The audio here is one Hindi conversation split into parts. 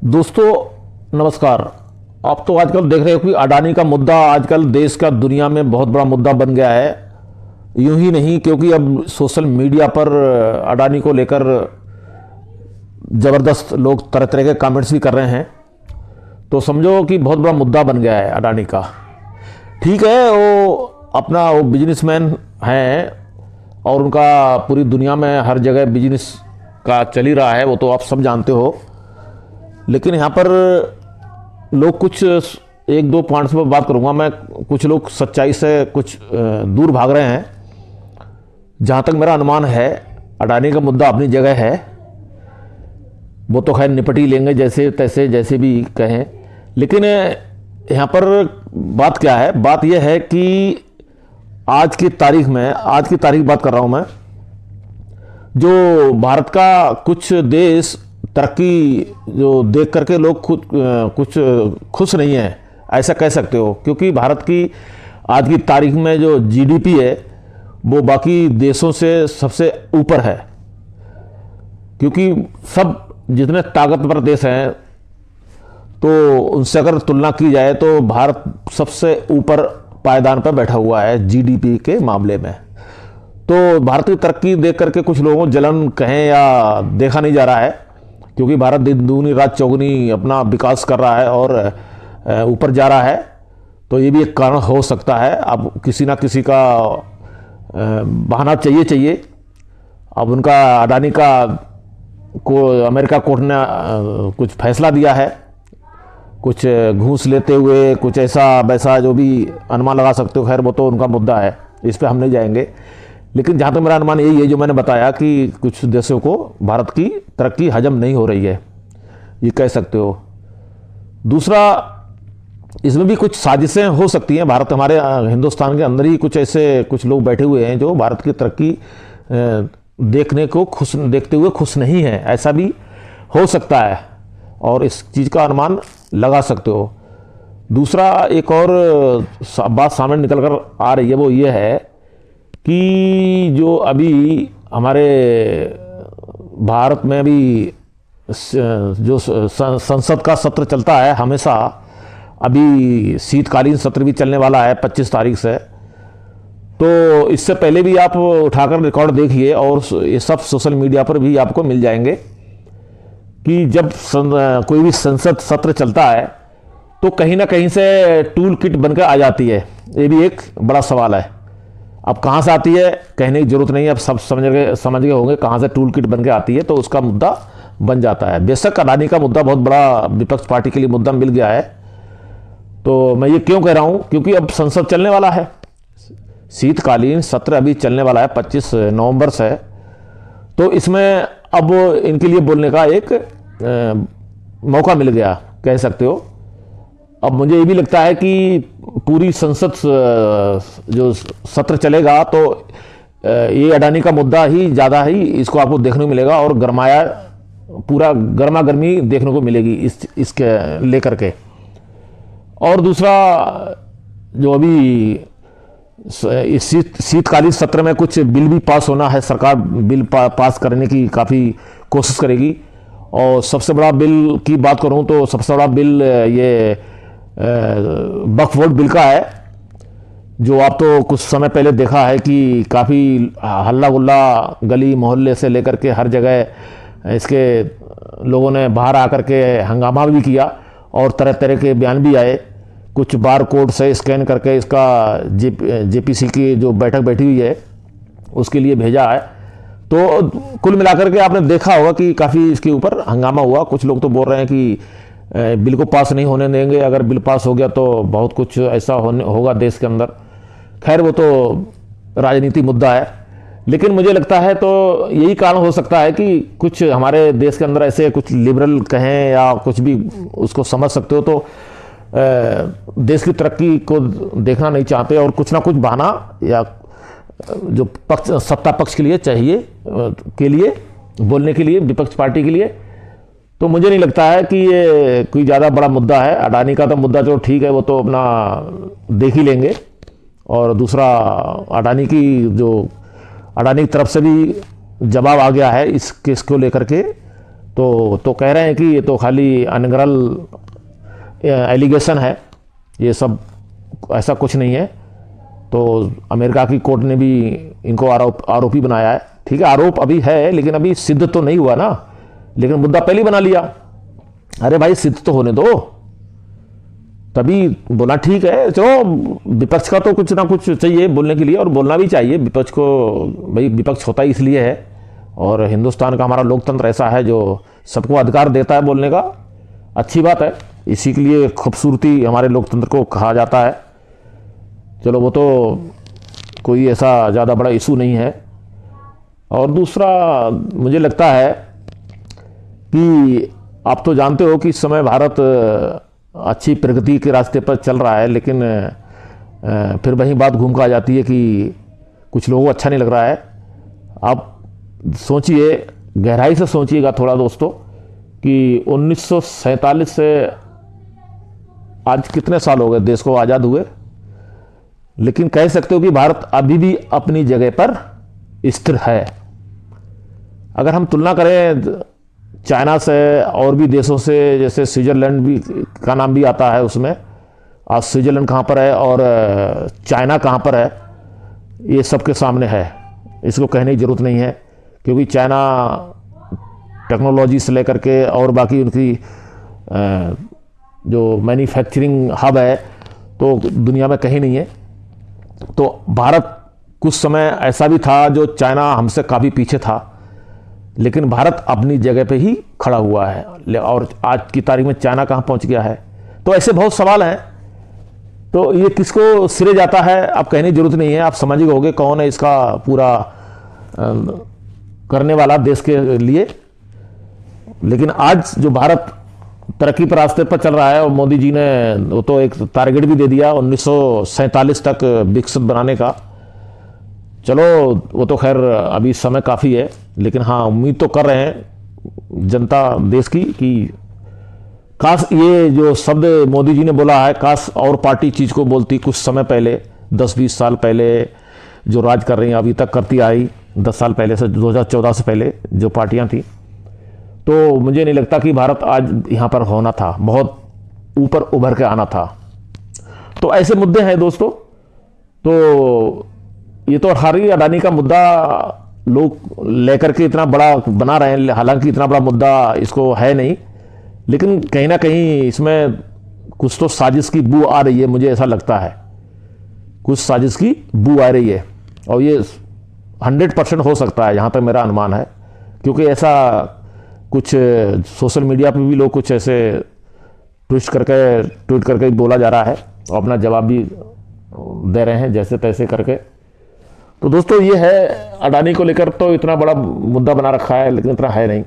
दोस्तों नमस्कार। आप तो आजकल देख रहे हो कि अडानी का मुद्दा आजकल देश का दुनिया में बहुत बड़ा मुद्दा बन गया है। यूं ही नहीं, क्योंकि अब सोशल मीडिया पर अडानी को लेकर ज़बरदस्त लोग तरह तरह के कमेंट्स भी कर रहे हैं। तो समझो कि बहुत बड़ा मुद्दा बन गया है अडानी का। ठीक है, वो बिजनेसमैन हैं और उनका पूरी दुनिया में हर जगह बिजनेस का चल ही रहा है, वो तो आप सब जानते हो। लेकिन यहाँ पर लोग कुछ एक दो पॉइंट्स पर बात करूँगा मैं। कुछ लोग सच्चाई से कुछ दूर भाग रहे हैं। जहाँ तक मेरा अनुमान है, अडानी का मुद्दा अपनी जगह है, वो तो खैर निपट ही लेंगे जैसे तैसे, जैसे भी कहें। लेकिन यहाँ पर बात क्या है? बात यह है कि आज की तारीख बात कर रहा हूँ मैं, जो भारत का कुछ देश तरक्की जो देख करके लोग खुद कुछ खुश नहीं है, ऐसा कह सकते हो। क्योंकि भारत की आज की तारीख में जो जीडीपी है वो बाकी देशों से सबसे ऊपर है। क्योंकि सब जितने ताकतवर देश हैं तो उनसे अगर तुलना की जाए तो भारत सबसे ऊपर पायदान पर बैठा हुआ है जीडीपी के मामले में। तो भारत की तरक्की देख करके कुछ लोगों को जलन कहें या देखा नहीं जा रहा है, क्योंकि भारत दिन दूनी रात चौगुनी अपना विकास कर रहा है और ऊपर जा रहा है। तो ये भी एक कारण हो सकता है। अब किसी ना किसी का बहाना चाहिए। अब उनका अडानी का को अमेरिका कोर्ट ने कुछ फैसला दिया है, कुछ घूस लेते हुए, कुछ ऐसा वैसा, जो भी अनुमान लगा सकते हो। खैर वो तो उनका मुद्दा है, इस पर हम नहीं जाएंगे। लेकिन जहाँ तक मेरा अनुमान यही है, जो मैंने बताया कि कुछ देशों को भारत की तरक्की हजम नहीं हो रही है, ये कह सकते हो। दूसरा, इसमें भी कुछ साजिशें हो सकती हैं। भारत, हमारे हिंदुस्तान के अंदर ही कुछ ऐसे कुछ लोग बैठे हुए हैं जो भारत की तरक्की देखते हुए खुश नहीं है, ऐसा भी हो सकता है और इस चीज़ का अनुमान लगा सकते हो। दूसरा, एक और बात सामने निकल कर आ रही है, वो ये है कि जो अभी हमारे भारत में अभी जो संसद का सत्र चलता है हमेशा, अभी शीतकालीन सत्र भी चलने वाला है 25 तारीख से। तो इससे पहले भी आप उठाकर रिकॉर्ड देखिए, और ये सब सोशल मीडिया पर भी आपको मिल जाएंगे कि जब कोई भी संसद सत्र चलता है तो कहीं ना कहीं से टूल किट बनकर आ जाती है। ये भी एक बड़ा सवाल है। अब कहाँ से आती है कहने की जरूरत नहीं है, अब सब समझ गए होंगे कहाँ से टूल किट बन के आती है, तो उसका मुद्दा बन जाता है। बेशक अडानी का मुद्दा बहुत बड़ा विपक्ष पार्टी के लिए मुद्दा मिल गया है। तो मैं ये क्यों कह रहा हूँ, क्योंकि अब संसद चलने वाला है, शीतकालीन सत्र अभी चलने वाला है 25 नवंबर से। तो इसमें अब इनके लिए बोलने का एक मौका मिल गया, कह सकते हो। अब मुझे ये भी लगता है कि पूरी संसद जो सत्र चलेगा तो ये अडानी का मुद्दा ही ज़्यादा ही इसको आपको देखने को मिलेगा, और पूरा गर्मा गर्मी देखने को मिलेगी इसके लेकर के। और दूसरा, जो अभी इस शीतकालीन सत्र में कुछ बिल भी पास होना है, सरकार बिल पास करने की काफ़ी कोशिश करेगी। और सबसे बड़ा बिल की बात करूं तो सबसे बड़ा बिल ये वक्फ बोर्ड बिल का है, जो आप तो कुछ समय पहले देखा है कि काफ़ी हल्ला गुल्ला गली मोहल्ले से लेकर के हर जगह इसके लोगों ने बाहर आकर के हंगामा भी किया और तरह तरह के बयान भी आए। कुछ बार कोड से स्कैन करके इसका जेपीसी की जो बैठक बैठी हुई है उसके लिए भेजा है। तो कुल मिलाकर के आपने देखा होगा कि काफ़ी इसके ऊपर हंगामा हुआ। कुछ लोग तो बोल रहे हैं कि बिल को पास नहीं होने देंगे, अगर बिल पास हो गया तो बहुत कुछ ऐसा होगा देश के अंदर। खैर वो तो राजनीति मुद्दा है। लेकिन मुझे लगता है तो यही कारण हो सकता है कि कुछ हमारे देश के अंदर ऐसे कुछ लिबरल कहें या कुछ भी उसको समझ सकते हो, तो देश की तरक्की को देखना नहीं चाहते और कुछ ना कुछ बहाना या जो सत्ता पक्ष के लिए चाहिए के लिए बोलने के लिए, विपक्ष पार्टी के लिए। तो मुझे नहीं लगता है कि ये कोई ज़्यादा बड़ा मुद्दा है। अडानी का तो मुद्दा जो ठीक है वो तो अपना देख ही लेंगे। और दूसरा, अडानी की तरफ से भी जवाब आ गया है इस केस को लेकर के तो कह रहे हैं कि ये तो खाली अनगरल एलिगेशन है, ये सब ऐसा कुछ नहीं है। तो अमेरिका की कोर्ट ने भी इनको आरोपी बनाया है। ठीक है, आरोप अभी है लेकिन अभी सिद्ध तो नहीं हुआ ना, लेकिन मुद्दा पहले ही बना लिया। अरे भाई सिद्ध तो होने दो, तभी बोला ठीक है। चलो विपक्ष का तो कुछ ना कुछ चाहिए बोलने के लिए, और बोलना भी चाहिए विपक्ष को। भाई विपक्ष होता ही इसलिए है, और हिंदुस्तान का हमारा लोकतंत्र ऐसा है जो सबको अधिकार देता है बोलने का। अच्छी बात है, इसी के लिए खूबसूरती हमारे लोकतंत्र को कहा जाता है। चलो वो तो कोई ऐसा ज़्यादा बड़ा इशू नहीं है। और दूसरा मुझे लगता है कि आप तो जानते हो कि इस समय भारत अच्छी प्रगति के रास्ते पर चल रहा है, लेकिन फिर वही बात घूम कर आ जाती है कि कुछ लोगों को अच्छा नहीं लग रहा है। आप सोचिए, गहराई से सोचिएगा थोड़ा दोस्तों, कि 1947 से आज कितने साल हो गए देश को आज़ाद हुए, लेकिन कह सकते हो कि भारत अभी भी अपनी जगह पर स्थिर है। अगर हम तुलना करें चाइना से और भी देशों से, जैसे स्विट्ज़रलैंड भी का नाम भी आता है उसमें, आज स्विट्ज़रलैंड कहाँ पर है और चाइना कहाँ पर है, ये सबके सामने है, इसको कहने की ज़रूरत नहीं है। क्योंकि चाइना टेक्नोलॉजी से लेकर के और बाकी उनकी जो मैन्युफैक्चरिंग हब है तो दुनिया में कहीं नहीं है। तो भारत कुछ समय ऐसा भी था जो चाइना हमसे काफ़ी पीछे था, लेकिन भारत अपनी जगह पे ही खड़ा हुआ है। और आज की तारीख में चाइना कहाँ पहुँच गया है। तो ऐसे बहुत सवाल हैं। तो ये किसको सिरे जाता है अब कहने की जरूरत नहीं है, आप समझ गए होंगे कौन है इसका पूरा करने वाला देश के लिए। लेकिन आज जो भारत तरक्की पर रास्ते पर चल रहा है, और मोदी जी ने वो तो एक टारगेट भी दे दिया 1947 तक विकसित बनाने का। चलो वो तो खैर अभी समय काफ़ी है, लेकिन हाँ उम्मीद तो कर रहे हैं जनता देश की कि काश ये जो शब्द मोदी जी ने बोला है, काश और पार्टी चीज़ को बोलती कुछ समय पहले, 10-20 साल पहले जो राज कर रही हैं, अभी तक करती आई, 10 साल पहले से, 2014 से पहले जो पार्टियां थी, तो मुझे नहीं लगता कि भारत आज यहाँ पर होना था, बहुत ऊपर उभर के आना था। तो ऐसे मुद्दे हैं दोस्तों। तो ये तो हारी अडानी का मुद्दा लोग लेकर के इतना बड़ा बना रहे हैं, हालांकि इतना बड़ा मुद्दा इसको है नहीं, लेकिन कहीं ना कहीं इसमें कुछ तो साजिश की बू आ रही है, मुझे ऐसा लगता है कुछ साजिश की बू आ रही है। और ये 100% हो सकता है, जहाँ तक मेरा अनुमान है, क्योंकि ऐसा कुछ सोशल मीडिया पे भी लोग कुछ ऐसे ट्वीट करके बोला जा रहा है, और अपना जवाब भी दे रहे हैं जैसे तैसे करके। तो दोस्तों ये है अडानी को लेकर, तो इतना बड़ा मुद्दा बना रखा है, लेकिन इतना है नहीं।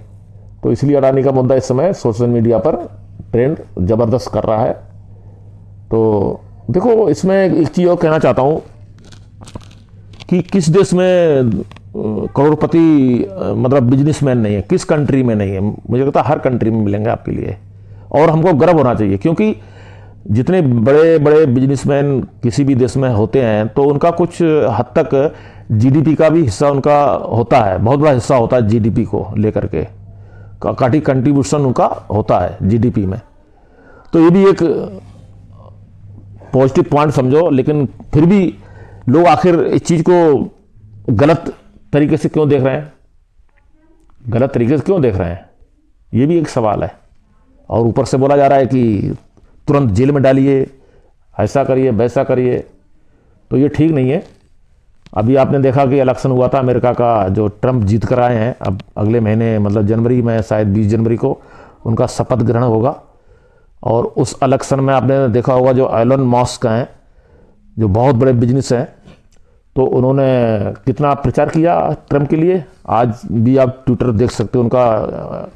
तो इसलिए अडानी का मुद्दा इस समय सोशल मीडिया पर ट्रेंड ज़बरदस्त कर रहा है। तो देखो इसमें एक चीज़ और कहना चाहता हूँ कि किस देश में करोड़पति मतलब बिजनेसमैन नहीं है, किस कंट्री में नहीं है। मुझे लगता है हर कंट्री में मिलेंगे आपके लिए, और हमको गर्व होना चाहिए, क्योंकि जितने बड़े बड़े बिजनेसमैन किसी भी देश में होते हैं तो उनका कुछ हद तक जीडीपी का भी हिस्सा उनका होता है, बहुत बड़ा हिस्सा होता है जीडीपी को लेकर के, काफ़ी कंट्रीब्यूशन उनका होता है जीडीपी में। तो ये भी एक पॉजिटिव पॉइंट समझो। लेकिन फिर भी लोग आखिर इस चीज़ को गलत तरीके से क्यों देख रहे हैं, गलत तरीके से क्यों देख रहे हैं, ये भी एक सवाल है। और ऊपर से बोला जा रहा है कि तुरंत जेल में डालिए, ऐसा करिए वैसा करिए, तो ये ठीक नहीं है। अभी आपने देखा कि इलेक्शन हुआ था अमेरिका का, जो ट्रंप जीत कर आए हैं, अब अगले महीने मतलब जनवरी में, शायद 20 जनवरी को उनका शपथ ग्रहण होगा। और उस इलेक्शन में आपने देखा होगा जो एलन मस्क हैं, जो बहुत बड़े बिजनेस हैं, तो उन्होंने कितना प्रचार किया ट्रंप के लिए। आज भी आप ट्विटर देख सकते हो, उनका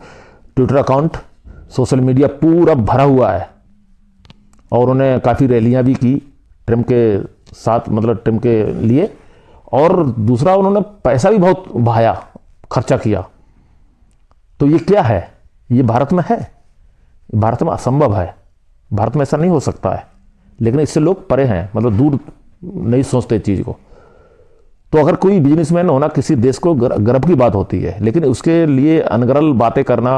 ट्विटर अकाउंट, सोशल मीडिया पूरा भरा हुआ है। और उन्होंने काफ़ी रैलियां भी की ट्रंप के साथ, मतलब ट्रंप के लिए। और दूसरा उन्होंने पैसा भी बहुत बहाया, खर्चा किया। तो ये क्या है, ये भारत में है, भारत में असंभव है, भारत में ऐसा नहीं हो सकता है। लेकिन इससे लोग परे हैं, मतलब दूर नहीं सोचते चीज़ को। तो अगर कोई बिजनेसमैन होना किसी देश को गर्व की बात होती है, लेकिन उसके लिए अनगरल बातें करना,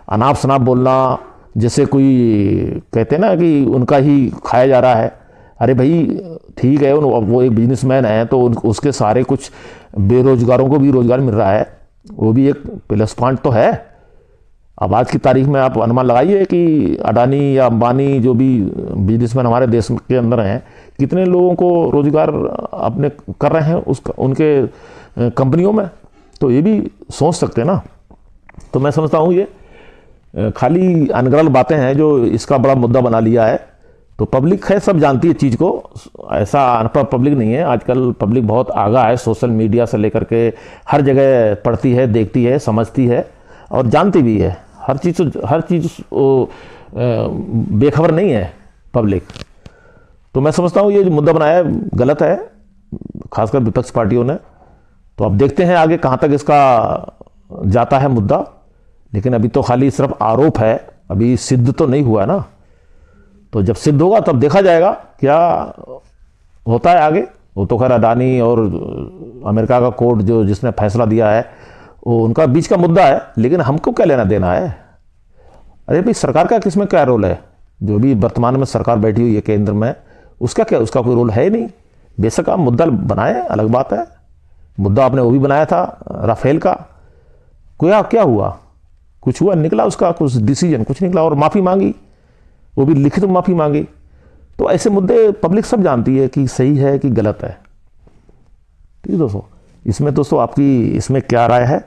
अनाप शनाप बोलना, जैसे कोई कहते हैं ना कि उनका ही खाया जा रहा है। अरे भाई ठीक है, वो एक बिजनेसमैन है तो उसके सारे कुछ बेरोजगारों को भी रोजगार मिल रहा है, वो भी एक प्लस पॉइंट तो है। अब आज की तारीख में आप अनुमान लगाइए कि अडानी या अंबानी जो भी बिजनेसमैन हमारे देश के अंदर हैं, कितने लोगों को रोजगार अपने कर रहे हैं उनके कंपनियों में। तो ये भी सोच सकते हैं ना। तो मैं समझता हूँ ये खाली अनगरल बातें हैं जो इसका बड़ा मुद्दा बना लिया है। तो पब्लिक है, सब जानती है चीज़ को, ऐसा अनपढ़ पब्लिक नहीं है। आजकल पब्लिक बहुत आगा है, सोशल मीडिया से लेकर के हर जगह पढ़ती है, देखती है, समझती है और जानती भी है। हर चीज़ बेखबर नहीं है पब्लिक। तो मैं समझता हूँ ये जो मुद्दा बनाया है गलत है, खासकर विपक्ष पार्टियों ने। तो अब देखते हैं आगे कहाँ तक इसका जाता है मुद्दा। लेकिन अभी तो खाली सिर्फ आरोप है, अभी सिद्ध तो नहीं हुआ ना। तो जब सिद्ध होगा तब देखा जाएगा क्या होता है आगे। वो तो खैर अडानी और अमेरिका का कोर्ट जो जिसने फैसला दिया है वो उनका बीच का मुद्दा है, लेकिन हमको क्या लेना देना है। अरे भाई सरकार का किसमें क्या रोल है। जो भी वर्तमान में सरकार बैठी हुई है केंद्र में, उसका क्या, उसका कोई रोल है ही नहीं। बेशक आप मुद्दा बनाए, अलग बात है। मुद्दा आपने वो भी बनाया था राफेल का, क्या हुआ, कुछ हुआ, निकला उसका कुछ डिसीजन, कुछ निकला। और माफ़ी मांगी, वो भी लिखित माफ़ी मांगी। तो ऐसे मुद्दे पब्लिक सब जानती है कि सही है कि गलत है। ठीक है दोस्तों, इसमें आपकी इसमें क्या राय है,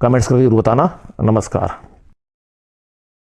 कमेंट्स करके बताना। नमस्कार।